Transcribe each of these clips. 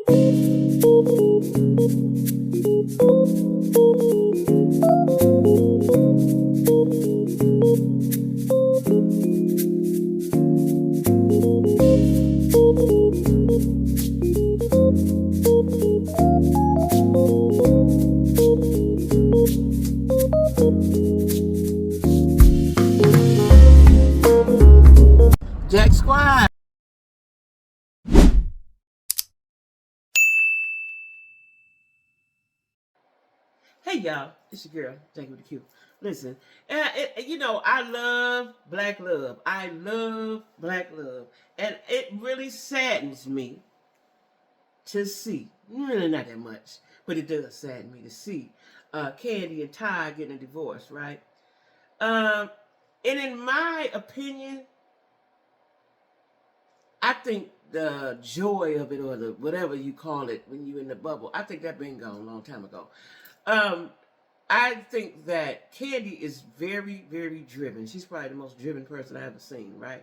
Jack Squad. Hey y'all, it's your girl, Jackie with the Q. Listen, I love black love. I love black love. And it really saddens me to see, really not that much, but it does sadden me to see Kandi and Todd getting a divorce, right? Um, and in my opinion, I think the joy of it, or the whatever you call it when you're in the bubble, I think that been gone a long time ago. Um, I think that Kandi is very, very driven. She's probably the most driven person I've ever seen, right?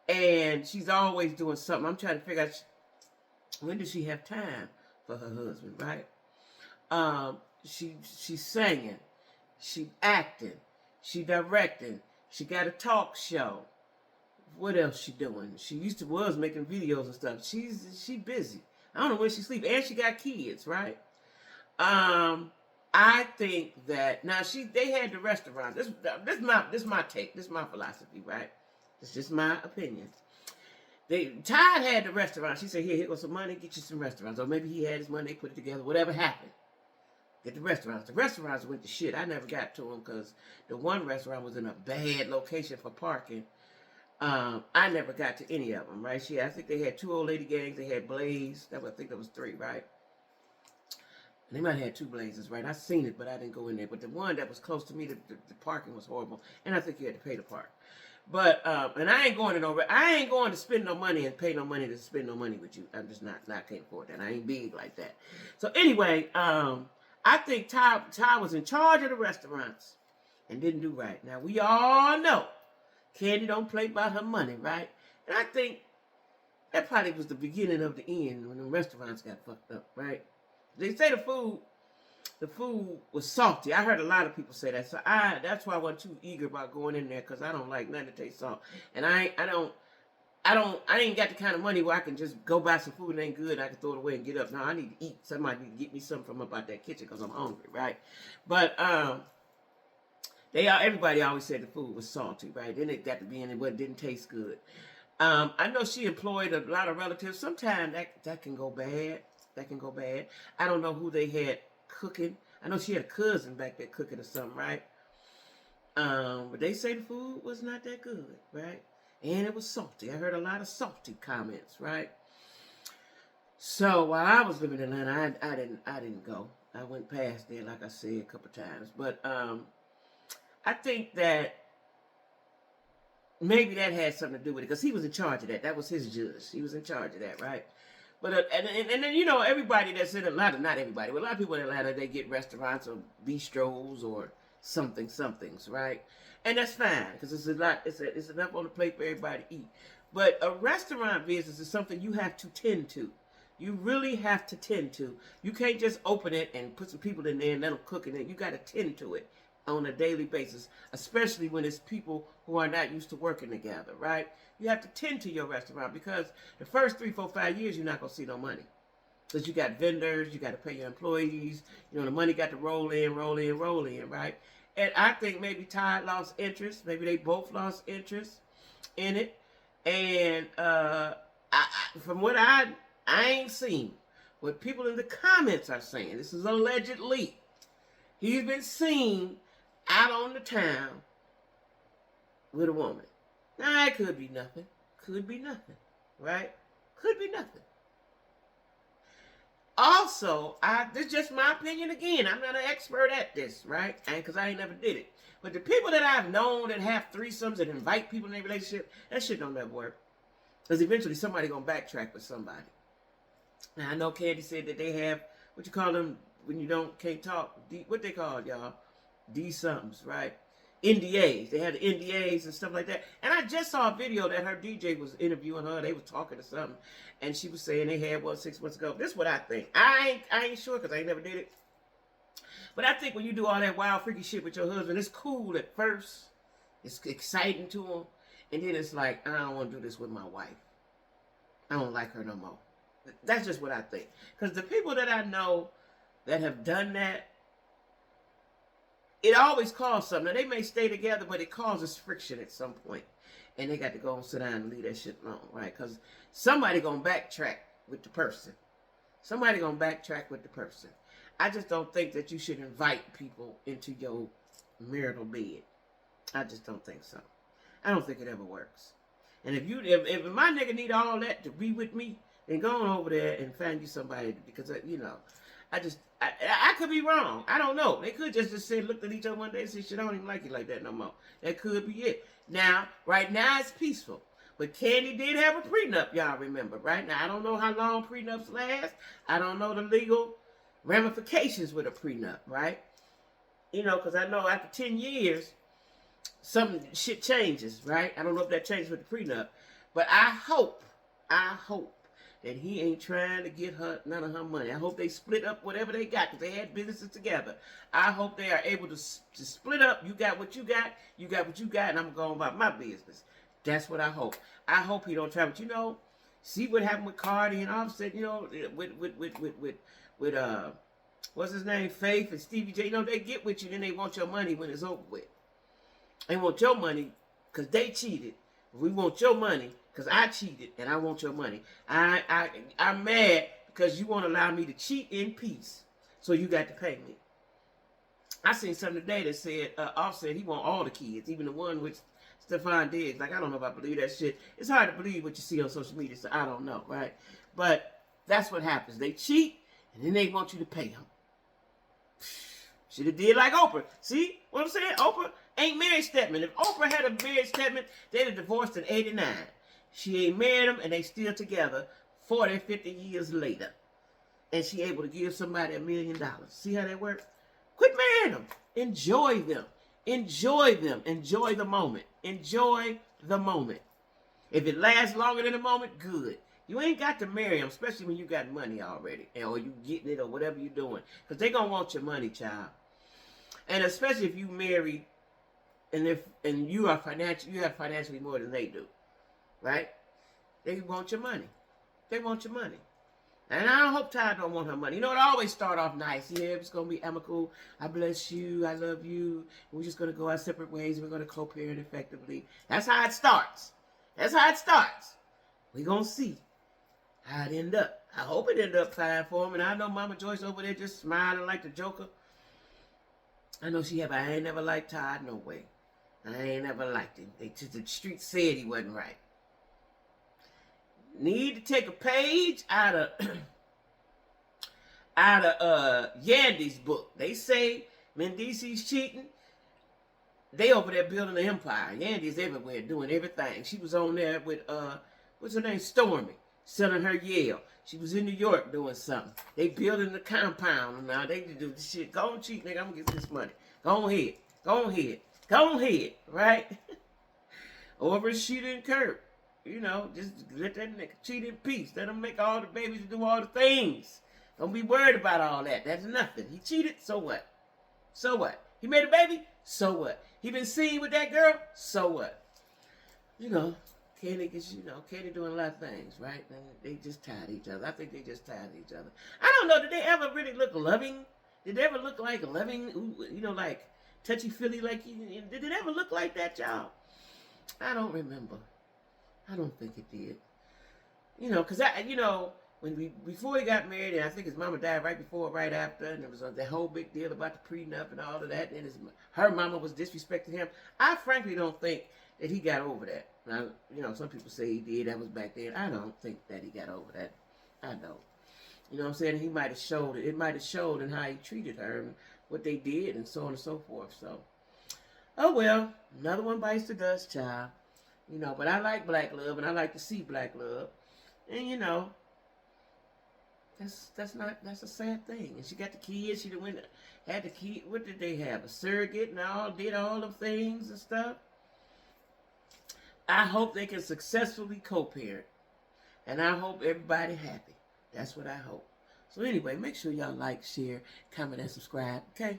And she's always doing something. I'm trying to figure out when does she have time for her husband, right? She's singing, she acting, she directing, she got a talk show. What else she doing? She was making videos and stuff. She busy. I don't know when she sleep, and she got kids, right? I think that now they had the restaurant. This my take. This is my philosophy, right? It's just my opinion. Todd had the restaurant. She said, here goes some money, get you some restaurants. Or maybe he had his money, they put it together. Whatever happened, get the restaurants. The restaurants went to shit. I never got to them because the one restaurant was in a bad location for parking. I never got to any of them, right? I think they had two old lady gangs. They had Blaze. I think there was three, right? And they might have had two Blazes, right? I seen it, but I didn't go in there. But the one that was close to me, the parking was horrible, and I think you had to pay to park. But and I ain't going to spend no money and pay no money to spend no money with you. I'm just not can't afford that. I ain't big like that. So anyway, I think Todd was in charge of the restaurants and didn't do right. Now we all know Kandi don't play by her money, right? And I think that probably was the beginning of the end when the restaurants got fucked up, right? They say the food was salty. I heard a lot of people say that. So that's why I wasn't too eager about going in there, because I don't like nothing that tastes salt. And I ain't got the kind of money where I can just go buy some food that ain't good and I can throw it away and get up. No, I need to eat. Somebody need to get me something from about that kitchen because I'm hungry, right? But everybody always said the food was salty, right? Then it got to be in it, but it didn't taste good. I know she employed a lot of relatives. Sometimes that can go bad. That can go bad. I don't know who they had cooking. I know she had a cousin back there cooking or something, right? But they say the food was not that good, right? And it was salty. I heard a lot of salty comments, right? So while I was living in Atlanta, I didn't go. I went past there, like I said, a couple times. But I think that maybe that had something to do with it, because he was in charge of that. That was his judge. He was in charge of that, right? But and then everybody that's in Atlanta, not everybody, but a lot of people in Atlanta, they get restaurants or bistros or somethings, right? And that's fine, because it's a lot. It's enough on the plate for everybody to eat. But a restaurant business is something you have to tend to. You really have to tend to. You can't just open it and put some people in there and let them cook in it. You got to tend to it on a daily basis, especially when it's people who are not used to working together, right? You have to tend to your restaurant, because the first 3, 4, 5 years, you're not going to see no money. Because you got vendors, you got to pay your employees, the money got to roll in, right? And I think maybe Todd lost interest. Maybe they both lost interest in it. And from what I ain't seen, what people in the comments are saying, this is allegedly, he's been seen out on the town with a woman. Now, it could be nothing. Could be nothing, right? Could be nothing. Also, this is just my opinion again. I'm not an expert at this, right? And because I ain't never did it. But the people that I've known that have threesomes and invite people in their relationship, that shit don't never work. Because eventually somebody gonna backtrack with somebody. Now, I know Kandi said that they have, what you call them when you can't talk, what they call y'all? D somethings, right? NDAs. They had NDAs and stuff like that. And I just saw a video that her DJ was interviewing her. They were talking to something, and she was saying they had one 6 months ago. This is what I think. I ain't sure because I ain't never did it. But I think when you do all that wild, freaky shit with your husband, it's cool at first. It's exciting to him. And then it's like, I don't want to do this with my wife. I don't like her no more. That's just what I think. Because the people that I know that have done that, it always causes something. Now, they may stay together, but it causes friction at some point. And they got to go and sit down and leave that shit alone, right? Because somebody going to backtrack with the person. Somebody going to backtrack with the person. I just don't think that you should invite people into your marital bed. I just don't think so. I don't think it ever works. And if my nigga need all that to be with me, then go on over there and find you somebody, because, you know, I could be wrong. I don't know. They could just say, looked at each other one day and said, shit, I don't even like you like that no more. That could be it. Now, right now it's peaceful. But Kandi did have a prenup, y'all remember, right? Now, I don't know how long prenups last. I don't know the legal ramifications with a prenup, right? You know, because I know after 10 years, some shit changes, right? I don't know if that changes with the prenup. But I hope that he ain't trying to get her none of her money. I hope they split up whatever they got, because they had businesses together. I hope they are able to split up. You got what you got what you got, and I'm going about my business. That's what I hope. I hope he don't try, but you know, see what happened with Kandi and all of a sudden, you know, with what's his name, Faith and Stevie J. You know, they get with you, then they want your money when it's over with. They want your money because they cheated. We want your money because I cheated and I want your money. I'm mad because you won't allow me to cheat in peace. So you got to pay me. I seen something today that said, Offset, he want all the kids, even the one with Stefan Diggs. Like, I don't know if I believe that shit. It's hard to believe what you see on social media, so I don't know, right? But that's what happens. They cheat, and then they want you to pay them. Should have did like Oprah. See what I'm saying? Oprah ain't married Stedman. If Oprah had a married Stedman, they'd have divorced in 89. She ain't married him, and they still together 40, 50 years later. And she able to give somebody $1 million. See how that works? Quit marrying them. Enjoy them. Enjoy them. Enjoy the moment. Enjoy the moment. If it lasts longer than a moment, good. You ain't got to marry them, especially when you got money already, or you getting it, or whatever you're doing, because they gonna want your money, child. And especially if you marry, and you are you have financially more than they do, right? They want your money. They want your money. And I hope Todd don't want her money. You know, it always start off nice. Yeah, it's going to be amicable. I bless you. I love you. We're just going to go our separate ways. We're going to co-parent effectively. That's how it starts. That's how it starts. We're going to see how it end up. I hope it end up fine for him. And I know Mama Joyce over there just smiling like the Joker. I know she have. I ain't never liked Todd. No way. I ain't never liked him. The street said he wasn't right. Need to take a page out of Yandy's book. They say Mendice's cheating. They over there building an empire. Yandy's everywhere doing everything. She was on there with what's her name, Stormy, selling her Yale. She was in New York doing something. They building the compound now. They do this shit. Go on, cheat, nigga. I'm gonna get this money. Go ahead. Go ahead. Go ahead. Right? Over Sheeta and Kurt. You know, just let that nigga cheat in peace. Let him make all the babies do all the things. Don't be worried about all that. That's nothing. He cheated, so what? So what? He made a baby, so what? He been seen with that girl, so what? You know, Kandi doing a lot of things, right? And they just tired of each other. I think they just tired of each other. I don't know, did they ever really look loving? Did they ever look like loving, you know, like touchy-feely, like, did it ever look like that, y'all? I don't remember. I don't think it did. You know, because, before he got married, and I think his mama died right before or right after, and there was that whole big deal about the prenup and all of that, and her mama was disrespecting him. I frankly don't think that he got over that. Now, you know, some people say he did. That was back then. I don't think that he got over that. I don't. You know what I'm saying? He might have showed it. It might have showed in how he treated her and what they did and so on and so forth. So, oh well, another one bites the dust, child. You know, but I like black love, and I like to see black love. And, you know, That's a sad thing. And she got the kids. She went had the kid. What did they have? A surrogate and all did all the things and stuff. I hope they can successfully co-parent, and I hope everybody happy. That's what I hope. So anyway, make sure y'all like, share, comment, and subscribe. Okay.